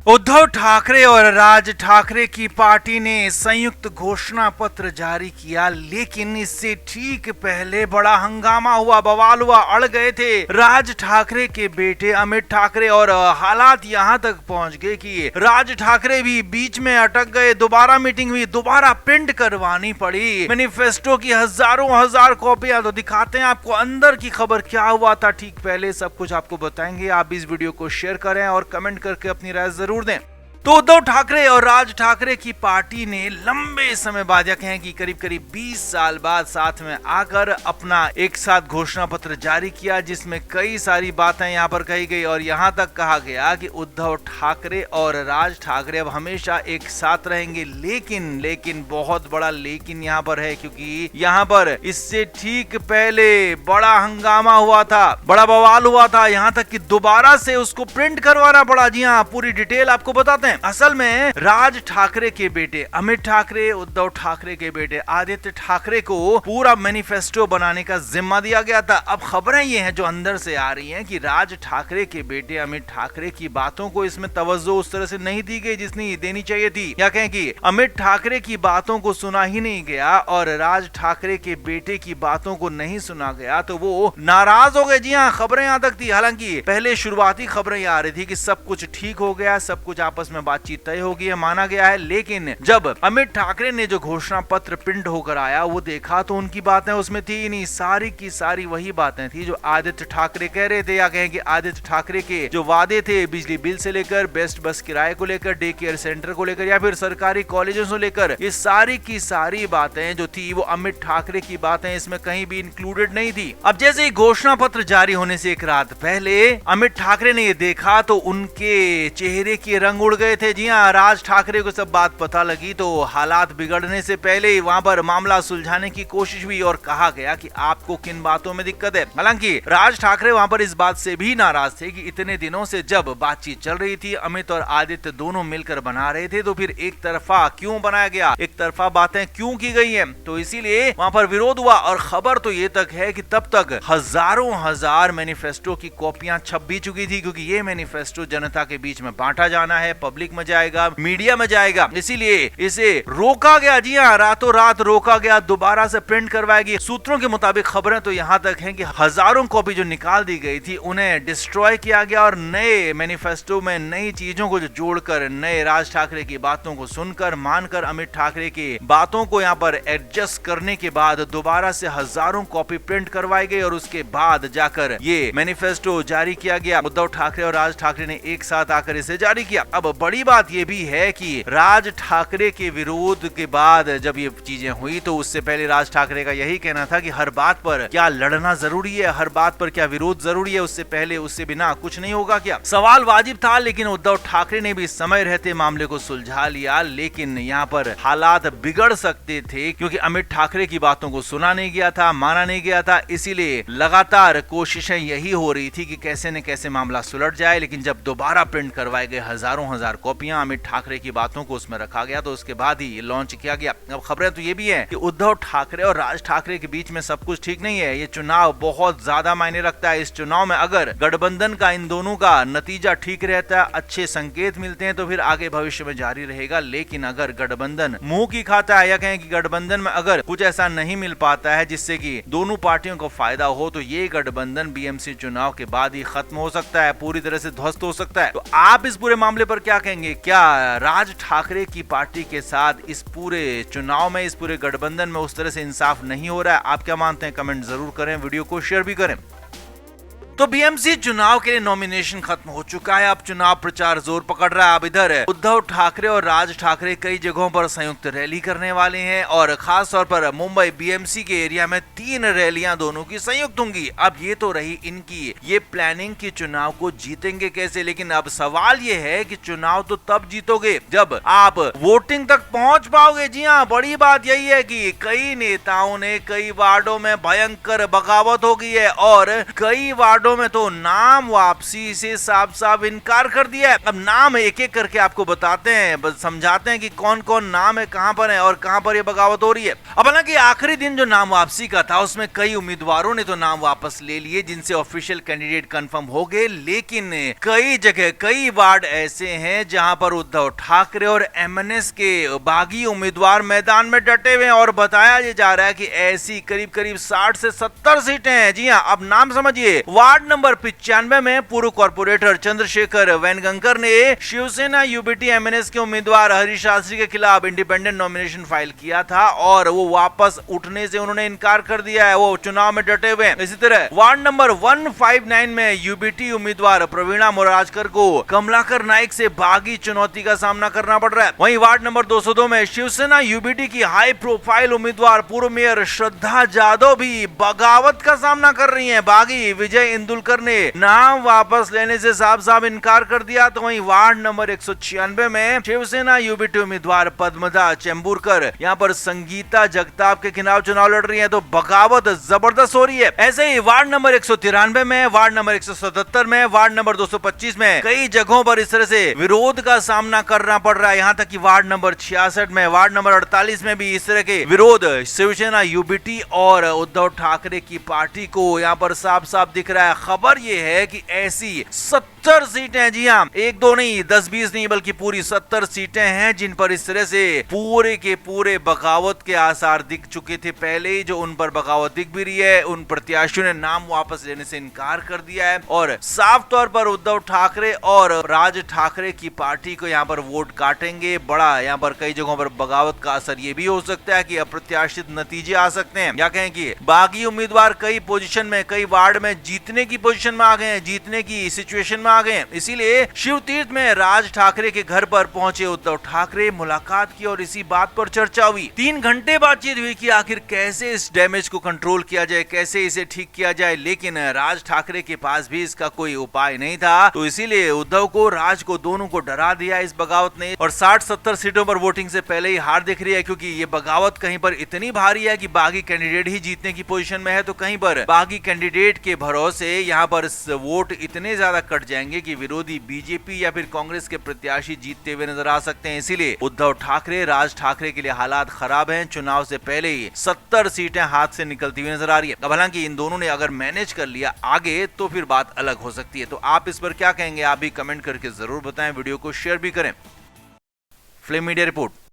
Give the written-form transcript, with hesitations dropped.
उद्धव ठाकरे और राज ठाकरे की पार्टी ने संयुक्त घोषणा पत्र जारी किया, लेकिन इससे ठीक पहले बड़ा हंगामा हुआ, बवाल हुआ, अड़ गए थे राज ठाकरे के बेटे अमित ठाकरे और हालात यहां तक पहुंच गए कि राज ठाकरे भी बीच में अटक गए। दोबारा मीटिंग हुई, दोबारा प्रिंट करवानी पड़ी मैनिफेस्टो की हजारों हजार कॉपियां। तो दिखाते हैं आपको अंदर की खबर क्या हुआ था ठीक पहले, सब कुछ आपको बताएंगे। आप इस वीडियो को शेयर करें और कमेंट करके अपनी राय जरूर दें। तो उद्धव ठाकरे और राज ठाकरे की पार्टी ने लंबे समय बाद, या कहें कि करीब करीब 20 साल बाद साथ में आकर अपना एक साथ घोषणा पत्र जारी किया, जिसमें कई सारी बातें यहां पर कही गई और यहां तक कहा गया कि उद्धव ठाकरे और राज ठाकरे अब हमेशा एक साथ रहेंगे। लेकिन बहुत बड़ा लेकिन यहां पर है, क्योंकि यहां पर इससे ठीक पहले बड़ा हंगामा हुआ था, बड़ा बवाल हुआ था, यहां तक कि दोबारा से उसको प्रिंट करवाना पड़ा। जी हाँ, पूरी डिटेल आपको बताते हैं। असल में राज ठाकरे के बेटे अमित ठाकरे, उद्धव ठाकरे के बेटे आदित्य ठाकरे को पूरा मैनिफेस्टो बनाने का जिम्मा दिया गया था। अब खबरें ये हैं जो अंदर से आ रही हैं कि राज ठाकरे के बेटे अमित ठाकरे की बातों को इसमें तवज्जो उस तरह से नहीं दी गई जितनी देनी चाहिए थी, या कहें कि अमित ठाकरे की बातों को सुना ही नहीं गया और राज ठाकरे के बेटे की बातों को नहीं सुना गया, तो वो नाराज हो गए। जी हाँ, खबरें यहां तक थी। हालांकि पहले शुरुआती खबरें आ रही थी कि सब कुछ ठीक हो गया, सब कुछ आपस में बातचीत तय होगी है, माना गया है। लेकिन जब अमित ठाकरे ने जो घोषणा पत्र प्रिंट होकर आया वो देखा तो उनकी बातें उसमें थी नहीं, सारी की सारी वही बातें थी जो आदित्य ठाकरे कह रहे थे, या कहें कि आदित्य ठाकरे के जो वादे थे बिजली बिल से लेकर बेस्ट बस किराए को लेकर, डे केयर सेंटर को लेकर, या फिर सरकारी कॉलेजों से लेकर, ये सारी की सारी बातें जो थी वो अमित ठाकरे की बातें इसमें कहीं भी इंक्लूडेड नहीं थी। अब जैसे ही घोषणा पत्र जारी होने से एक रात पहले अमित ठाकरे ने ये देखा तो उनके चेहरे के रंग उड़ गए थे। जी हाँ, राज ठाकरे को सब बात पता लगी तो हालात बिगड़ने से पहले ही वहां पर मामला सुलझाने की कोशिश हुई और कहा गया कि आपको किन बातों में दिक्कत है। हालांकि राज ठाकरे वहां पर इस बात से भी नाराज थे कि इतने दिनों से जब बातचीत चल रही थी, अमित और आदित्य दोनों मिलकर बना रहे थे, तो फिर एक तरफा क्यों बनाया गया, एक तरफा बातें क्यों की गई है, तो इसीलिए वहां पर विरोध हुआ। और खबर तो ये तक है कि तब तक हजारों हजार मैनिफेस्टो की कॉपियां छप भी चुकी थी, क्योंकि ये मैनिफेस्टो जनता के बीच में बांटा जाना है, पब्लिक में जाएगा, मीडिया में जाएगा, इसीलिए इसे रोका गया। जी हाँ, रातों रात रोका गया, दोबारा से प्रिंट करवाएगी। सूत्रों के मुताबिक खबरें तो यहां तक हैं कि हजारों कॉपी जो निकाल दी गई थी उन्हें डिस्ट्रॉय किया गया और नए मैनिफेस्टो में नई चीजों को जो जोड़कर, नए राज ठाकरे की बातों को सुनकर, मानकर, अमित ठाकरे की बातों को यहां पर एडजस्ट करने के बाद दोबारा से हजारों कॉपी प्रिंट करवाई गई और उसके बाद जाकर ये मैनिफेस्टो जारी किया गया। उद्धव ठाकरे और राज ठाकरे ने एक साथ आकर इसे जारी किया। अब बड़ी बात यह भी है कि राज ठाकरे के विरोध के बाद जब ये चीजें हुई तो उससे पहले राज ठाकरे का यही कहना था कि हर बात पर क्या लड़ना जरूरी है, हर बात पर क्या विरोध जरूरी है, उससे पहले उससे बिना कुछ नहीं होगा क्या। सवाल वाजिब था, लेकिन उद्धव ठाकरे ने भी समय रहते मामले को सुलझा लिया। लेकिन यहाँ पर हालात बिगड़ सकते थे, क्योंकि अमित ठाकरे की बातों को सुना नहीं गया था, माना नहीं गया था, इसीलिए लगातार कोशिशें यही हो रही थी कि कैसे न कैसे मामला सुलझ जाए। लेकिन जब दोबारा प्रिंट करवाए गए हजारों हजार कॉपियां, अमित ठाकरे की बातों को उसमें रखा गया, तो उसके बाद ही ये लॉन्च किया गया। अब खबरें तो ये भी है कि उद्धव ठाकरे और राज ठाकरे के बीच में सब कुछ ठीक नहीं है। ये चुनाव बहुत ज्यादा मायने रखता है। इस चुनाव में अगर गठबंधन का, इन दोनों का नतीजा ठीक रहता है, अच्छे संकेत मिलते हैं, तो फिर आगे भविष्य में जारी रहेगा। लेकिन अगर गठबंधन मुंह की खाता है, या कहें कि गठबंधन में अगर कुछ ऐसा नहीं मिल पाता है जिससे कि दोनों पार्टियों को फायदा हो, तो ये गठबंधन बीएमसी चुनाव के बाद ही खत्म हो सकता है, पूरी तरह से ध्वस्त हो सकता है। तो आप इस पूरे मामले पर क्या कहेंगे? क्या राज ठाकरे की पार्टी के साथ इस पूरे चुनाव में, इस पूरे गठबंधन में उस तरह से इंसाफ नहीं हो रहा है? आप क्या मानते हैं? कमेंट जरूर करें, वीडियो को शेयर भी करें। तो बीएमसी चुनाव के लिए नॉमिनेशन खत्म हो चुका है, अब चुनाव प्रचार जोर पकड़ रहा है। अब इधर उद्धव ठाकरे और राज ठाकरे कई जगहों पर संयुक्त रैली करने वाले हैं और खास तौर पर मुंबई बीएमसी के एरिया में 3 रैलियां दोनों की संयुक्त होंगी। अब ये तो रही इनकी ये प्लानिंग की चुनाव को जीतेंगे कैसे, लेकिन अब सवाल ये है कि चुनाव तो तब जीतोगे जब आप वोटिंग तक पहुंच पाओगे। जी हाँ, बड़ी बात यही है कि कई नेताओं ने कई वार्डों में भयंकर बगावत हो गई है और कई वार्डों वार्डों में तो नाम वापसी से साफ साफ इनकार कर दिया है। अब नाम एक एक करके आपको बताते हैं, समझाते हैं कि कौन कौन नाम है, कहां पर है और कहां पर ये बगावत हो रही है। अब हालांकि आखिरी दिन जो नाम वापसी का था उसमें कई उम्मीदवारों ने तो नाम वापस ले लिए जिनसे ऑफिशियल कैंडिडेट कंफर्म हो गए, लेकिन कई जगह कई वार्ड ऐसे हैं जहां पर उद्धव ठाकरे और एमएनएस के बागी उम्मीदवार मैदान में डटे हुए हैं और बताया जा रहा है कि ऐसी करीब करीब 60 से 70 सीटें हैं। जी हां, अब नाम समझिए। वार्ड नंबर 95 में पूर्व कॉर्पोरेटर चंद्रशेखर वेनगंकर ने शिवसेना यूबीटी एमएनएस के उम्मीदवार हरीश शास्त्री के खिलाफ इंडिपेंडेंट नॉमिनेशन फाइल किया था और वो वापस उठने से उन्होंने इनकार कर दिया है, वो चुनाव में डटे हुए हैं। इसी तरह वार्ड नंबर 159 में यूबीटी उम्मीदवार प्रवीणा मोराजकर को कमलाकर नाइक से बागी चुनौती का सामना करना पड़ रहा है। वहीं वार्ड नंबर 202 में शिवसेना यूबीटी की हाई प्रोफाइल उम्मीदवार पूर्व मेयर श्रद्धा जादव भी बगावत का सामना कर रही हैं। बागी विजय इंदुलकर ने नाम वापस लेने से साफ साफ इनकार कर दिया। तो वहीं वार्ड नंबर 196 में शिवसेना यूबीटी उम्मीदवार पद्मजा चेंबूरकर यहाँ पर संगीता जगताप के खिलाफ चुनाव लड़ रही है, तो बगावत जबरदस्त हो रही है। ऐसे ही वार्ड नंबर 193 में, वार्ड नंबर 177 में, वार्ड नंबर 225 में कई जगहों पर इस तरह से विरोध का सामना करना पड़ रहा है। यहाँ तक कि वार्ड नंबर 66 में, वार्ड नंबर 48 में भी इस तरह के विरोध शिवसेना यूबीटी और उद्धव ठाकरे की पार्टी को यहाँ पर साफ साफ दिख रहा है। खबर ये है कि ऐसी 70 सीटें, जी हाँ, एक दो नहीं, 10-20 नहीं, बल्कि पूरी 70 सीटें हैं जिन पर इस तरह से पूरे के पूरे बगावत के आसार दिख चुके थे पहले ही। जो उन पर बगावत दिख भी रही है, उन प्रत्याशियों ने नाम वापस लेने से इनकार कर दिया है और साफ तौर पर उद्धव ठाकरे और राज ठाकरे की पार्टी को यहाँ पर वोट काटेंगे। बड़ा यहाँ पर कई जगहों पर बगावत का असर ये भी हो सकता है कि अप्रत्याशित नतीजे आ सकते हैं, या कहें कि बागी उम्मीदवार कई पोजीशन में, कई वार्ड में जीतने की पोजीशन में आ गए हैं, जीतने की सिचुएशन में आ गए हैं। इसीलिए शिवतीर्थ में राज ठाकरे के घर पर पहुंचे उद्धव ठाकरे, मुलाकात की और इसी बात पर चर्चा हुई। 3 घंटे बातचीत हुई कि आखिर कैसे इस डैमेज को कंट्रोल किया जाए, कैसे इसे ठीक किया जाए, लेकिन राज ठाकरे के पास भी इसका कोई उपाय नहीं था। तो इसीलिए उद्धव को, राज को, दोनों को डरा दिया इस बगावत ने और 60-70 सीटों पर वोटिंग से पहले ही हार दिख रही है, क्योंकि ये बगावत कहीं पर इतनी भारी है कि बागी कैंडिडेट ही जीतने की पोजीशन में है, तो कहीं पर बागी कैंडिडेट के भरोसे यहाँ पर वोट इतने ज्यादा कट जाएंगे कि विरोधी बीजेपी या फिर कांग्रेस के प्रत्याशी जीतते हुए नजर आ सकते हैं। इसीलिए उद्धव ठाकरे, राज ठाकरे के लिए हालात खराब हैं। चुनाव से पहले ही 70 सीटें हाथ से निकलती हुई नजर आ रही है। अब हालांकि इन दोनों ने अगर मैनेज कर लिया आगे तो फिर बात अलग हो सकती है। तो आप इस पर क्या कहेंगे, आप भी कमेंट करके जरूर बताएं, वीडियो को शेयर भी करें। Flame media report.